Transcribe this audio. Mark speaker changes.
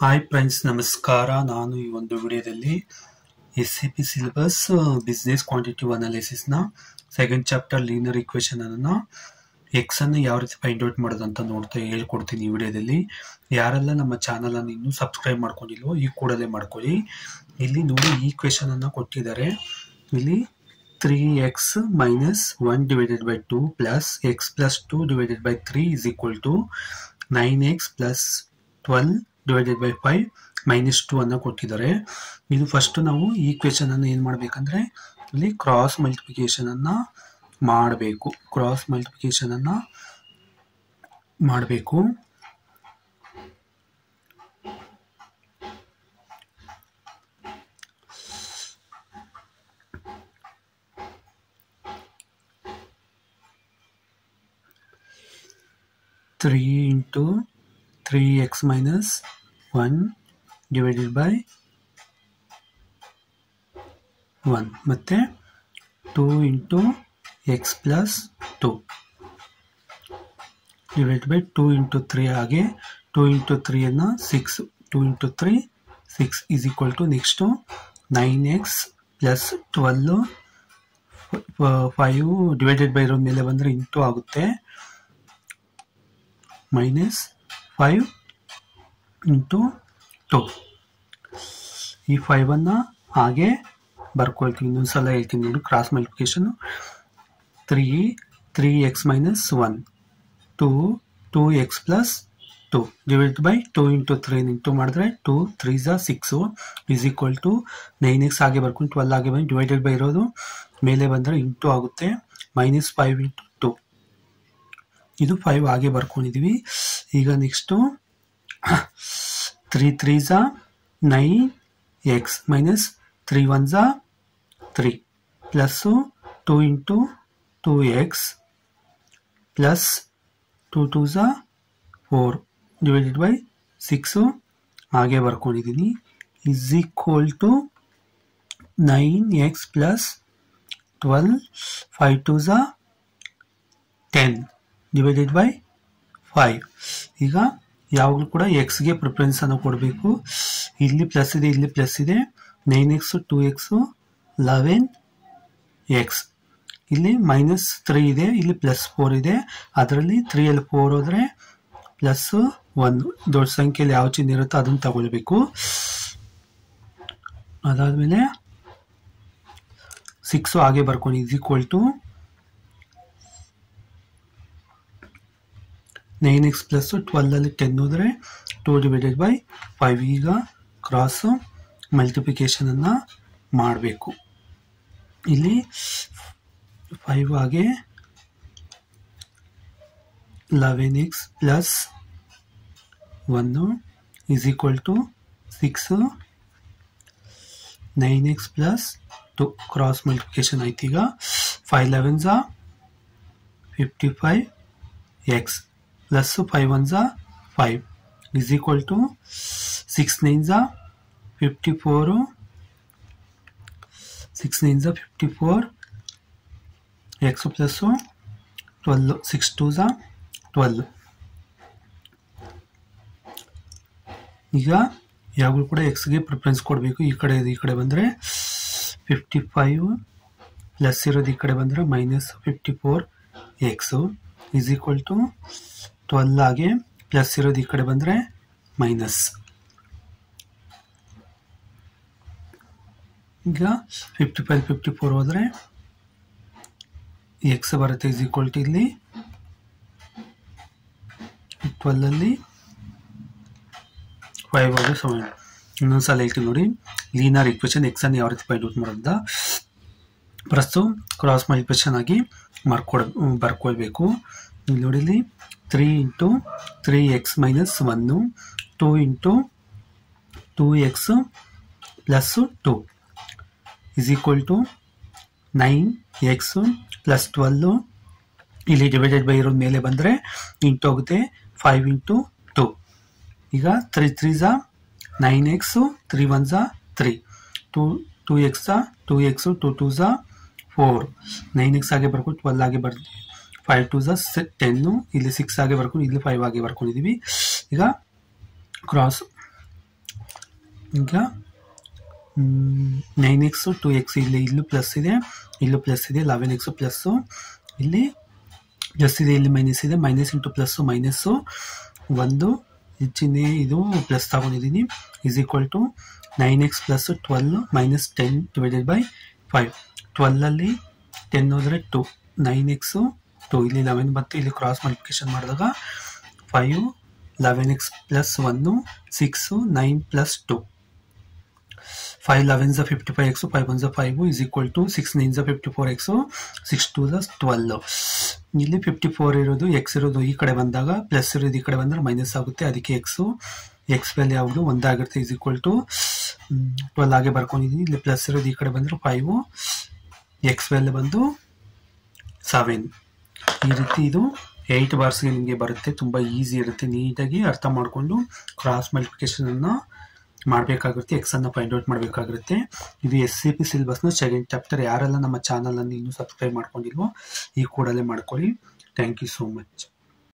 Speaker 1: Hi friends, ನಮಸ್ಕಾರ. ನಾನು ಈ ಒಂದು ವಿಡಿಯೋದಲ್ಲಿ SAP ಸಿಲೆಬಸ್ ಬಿಸ್ನೆಸ್ ಕ್ವಾಂಟಿಟಿವ್ ಅನಾಲಿಸಿಸ್ನ ಸೆಕೆಂಡ್ ಚಾಪ್ಟರ್ ಲೀನಿಯರ್ ಈಕ್ವೇಷನ್ ಅನ್ನು ಎಕ್ಸ್ ಅನ್ನು ಯಾವ ರೀತಿ ಫೈಂಡ್ ಔಟ್ ಮಾಡೋದು ಅಂತ ಹೇಳ್ಕೊಡ್ತೀನಿ ಈ ವಿಡಿಯೋದಲ್ಲಿ. ಯಾರೆಲ್ಲ ನಮ್ಮ ಚಾನಲ್ ಅನ್ನು ಇನ್ನೂ ಸಬ್ಸ್ಕ್ರೈಬ್ ಮಾಡ್ಕೊಂಡಿಲ್ವೋ ಈ ಕೂಡಲೇ ಮಾಡ್ಕೊಳ್ಳಿ. ಇಲ್ಲಿ ನೋಡಿ, ಈಕ್ವೇಷನ್ ಅನ್ನು ಕೊಟ್ಟಿದ್ದಾರೆ. ಇಲ್ಲಿ 3x minus 1 divided by 2 plus x plus 2 divided by 3 is equal to 9x plus 12 divided by 5 minus 2 ಅನ್ನು ಕೊಟ್ಟಿದ್ದಾರೆ. ಇದು ಫಸ್ಟ್ ನಾವು ಈಕ್ವೇಷನ್ ಅನ್ನು ಏನು ಮಾಡಬೇಕಂದ್ರೆ ಇಲ್ಲಿ ಕ್ರಾಸ್ ಮಲ್ಟಿಪ್ಲಿಕೇಶನ್ ಅನ್ನ ಮಾಡಬೇಕು. 3 into 3x minus 1 divided by 1 ಮತ್ತೆ 2 into x plus 2 divided by 2 into 3 ಹಾಗೆ 2 into 3 ಅನ್ನ 6 2 into 3 6 is equal to next 9x plus 12 5 divided by ಇರೋ ಮೇಲೆ ಬಂದರೆ ಇಂಟು ಆಗುತ್ತೆ minus 5 into 2. ಈ 5 ಅನ್ನ ಹಾಗೆ ಬರ್ಕೊಳ್ತೀವಿ. ಇನ್ನೊಂದ್ಸಲ ಹೇಳ್ತೀನಿ ನೋಡಿ, cross multiplication 3x minus 1 2x plus 2 divided by 2 into 3 into ಮಾಡಿದ್ರೆ 2 3 6 is equal to 9x ಹಾಗೆ ಬರ್ಕೊಂಡು 12 ಹಾಗೆ ಬಂದು ಡಿವೈಡೆಡ್ ಬೈ ಇರೋದು ಮೇಲೆ ಬಂದರೆ ಇಂಟು ಆಗುತ್ತೆ minus 5 into 2. ಇದು 5 ಹಾಗೆ ಬರ್ಕೊಂಡಿದ್ದೀವಿ. ಈಗ next 3 3s 9x minus 3 1s 3 plus 2 into 2x plus 2 2s 4 divided by 6 ಹಾಗೆ ಬರ್ಕೊಂಡಿದ್ದೀನಿ is equal to 9x plus 12 5 2s 10 divided by 5. ಈಗ ಯಾವಾಗಲೂ ಕೂಡ ಎಕ್ಸ್ಗೆ ಪ್ರಿಫರೆನ್ಸ್ ಅನ್ನು ಕೊಡಬೇಕು. ಇಲ್ಲಿ ಪ್ಲಸ್ ಇದೆ, ಇಲ್ಲಿ ಪ್ಲಸ್ ಇದೆ. 9x 2x 11x. ಇಲ್ಲಿ minus 3 ಇದೆ, ಇಲ್ಲಿ ಪ್ಲಸ್ 4 ಇದೆ. ಅದರಲ್ಲಿ 3 4 ಹೋದ್ರೆ ಪ್ಲಸ್ 1 ದೊಡ್ಡ ಸಂಖ್ಯೆಯಲ್ಲಿ ಯಾವ ಚಿಹ್ನೆ ಇರುತ್ತೋ ಅದನ್ನು ತಗೊಳ್ಬೇಕು. ಅದಾದ್ಮೇಲೆ 6 ಹಾಗೆ ಬರ್ಕೊಂಡು is equal to 9x plus 12 ಅಲ್ಲಿ 10 ಹೋದರೆ 2 divided by 5. ಈಗ ಕ್ರಾಸ್ ಮಲ್ಟಿಪ್ಲಿಕೇಶನ್ ಅನ್ನ ಮಾಡಬೇಕು. ಇಲ್ಲಿ 5 ಹಾಗೆ 11x plus 1 is equal to 6 9x plus 2 cross multiplication ಆಯ್ತು. ಈಗ 5 11s 55x plus 5 1s 5 is equal to 6 9s 54 6 9s 54 x plus 12 6 2s 12. ಈಗ ಯಾವಾಗಲೂ ಕೂಡ ಎಕ್ಸ್ಗೆ ಪ್ರಿಫರೆನ್ಸ್ ಕೊಡಬೇಕು. ಈ ಕಡೆ ಬಂದರೆ 55 ಪ್ಲಸ್ ಇರೋದು ಈ ಕಡೆ ಬಂದರೆ minus 54x is equal to 12 ಹಾಗೆ ಪ್ಲಸ್ ಇರೋದು ಈ ಕಡೆ ಬಂದರೆ ಮೈನಸ್. ಈಗ 55 54 ಹೋದರೆ ಎಕ್ಸ್ ಬರುತ್ತೆ is equal to ಇಲ್ಲಿ 12 ಅಲ್ಲಿ 5 ಹೋದರೆ 7. ಇನ್ನೊಂದ್ಸಲ ಹೇಳ್ತೀನಿ ನೋಡಿ, ಲೀನಿಯರ್ ಈಕ್ವೇಷನ್ ಎಕ್ಸ್ ಅನ್ನು ಯಾವ ರೀತಿ ಫೈಂಡ್ ಔಟ್ ಮಾಡೋದ ಪ್ರಸ್ತು ಕ್ರಾಸ್ ಮಲ್ಟಿಪ್ಲಿಕೇಶನ್ ಆಗಿ ಬರ್ಕೊಳ್ಬೇಕು. ಇಲ್ಲಿ ನೋಡಿ, ಇಲ್ಲಿ 3 into 3x minus 1 2 into 2x plus 2 is equal to 9x plus 12. ಇಲ್ಲಿ ಡಿವೈಡೆಡ್ ಬೈ ಇರೋದು ಮೇಲೆ ಬಂದರೆ ಇಂಟು ಹೋಗುತ್ತೆ 5 into 2. ಈಗ 3 3s 9x 3 1s 3 2x 2x 2 2s 4 9x ಹಾಗೆ ಬರ್ಕೊಂಡು 12 ಹಾಗೆ ಬರ್ತೀವಿ. 5 2s 10 ಇಲ್ಲಿ 6 ಆಗಿ ಬರ್ಕೊಂಡು ಇಲ್ಲಿ 5 ಆಗಿ ಬರ್ಕೊಂಡಿದ್ದೀವಿ. ಈಗ ಕ್ರಾಸ್ ಈಗ 9x 2x ಇಲ್ಲೂ ಪ್ಲಸ್ ಇದೆ, ಇಲ್ಲೂ ಪ್ಲಸ್ ಇದೆ, 11x ಪ್ಲಸ್ಸು, ಇಲ್ಲಿ ಪ್ಲಸ್ ಇದೆ, ಇಲ್ಲಿ ಮೈನಸ್ ಇದೆ, ಮೈನಸ್ ಇಂಟು ಪ್ಲಸ್ಸು ಮೈನಸ್ಸು, ಒಂದು ಚಿಹ್ನೆ ಇದು ಪ್ಲಸ್ ತಗೊಂಡಿದ್ದೀನಿ, is equal to 9x plus 12 minus 10 divided by 5. 12ಅಲ್ಲಿ 10 ಹೋದರೆ 2, 9x 2, ಇಲ್ಲಿ 11 ಬಂತು, ಇಲ್ಲಿ ಕ್ರಾಸ್ ಮಲ್ಟಿಪ್ಲಿಕೇಶನ್ ಮಾಡಿದಾಗ 5, 11x plus 1, 6, 9 plus 2, 5 11s 55x, 5 1s 5 is equal to 6 9s 54x, 6 2s 12. ಇಲ್ಲಿ 54 ಇರೋದು ಎಕ್ಸ್ ಇರೋದು ಈ ಕಡೆ ಬಂದಾಗ ಪ್ಲಸ್ ಇರೋದು ಈ ಕಡೆ ಬಂದರೆ ಮೈನಸ್ ಆಗುತ್ತೆ, ಅದಕ್ಕೆ ಎಕ್ಸ್ ವ್ಯಾಲ್ಯೂ ಯಾವುದು ಒಂದಾಗಿರುತ್ತೆ, ಈಸ್ ಈಕ್ವಲ್ ಟು 12 ಹಾಗೆ ಬರ್ಕೊಂಡಿದ್ದೀನಿ. ಇಲ್ಲಿ ಪ್ಲಸ್ ಇರೋದು ಈ ಕಡೆ ಬಂದರೆ 5, ಎಕ್ಸ್ ವ್ಯಾಲ್ಯೂ ಬಂದು 7. ಈ ರೀತಿ ಇದು 8 ಬಾರ್ಸ್ಗೆ ನಿಮಗೆ ಬರುತ್ತೆ. ತುಂಬ ಈಸಿ ಇರುತ್ತೆ, ನೀಟಾಗಿ ಅರ್ಥ ಮಾಡಿಕೊಂಡು ಕ್ರಾಸ್ ಮಲ್ಟಿಪ್ಲಿಕೇಶನನ್ನು ಮಾಡಬೇಕಾಗುತ್ತೆ, ಎಕ್ಸನ್ನು ಫೈಂಡ್ ಔಟ್ ಮಾಡಬೇಕಾಗುತ್ತೆ. ಇದು SCP ಸಿಲೆಬಸ್ನ ಸೆಕೆಂಡ್ ಚಾಪ್ಟರ್. ಯಾರೆಲ್ಲ ನಮ್ಮ ಚಾನಲನ್ನು ಇನ್ನೂ ಸಬ್ಸ್ಕ್ರೈಬ್ ಮಾಡ್ಕೊಂಡಿಲ್ವೋ ಈ ಕೂಡಲೇ ಮಾಡ್ಕೊಳ್ಳಿ. Thank you so much.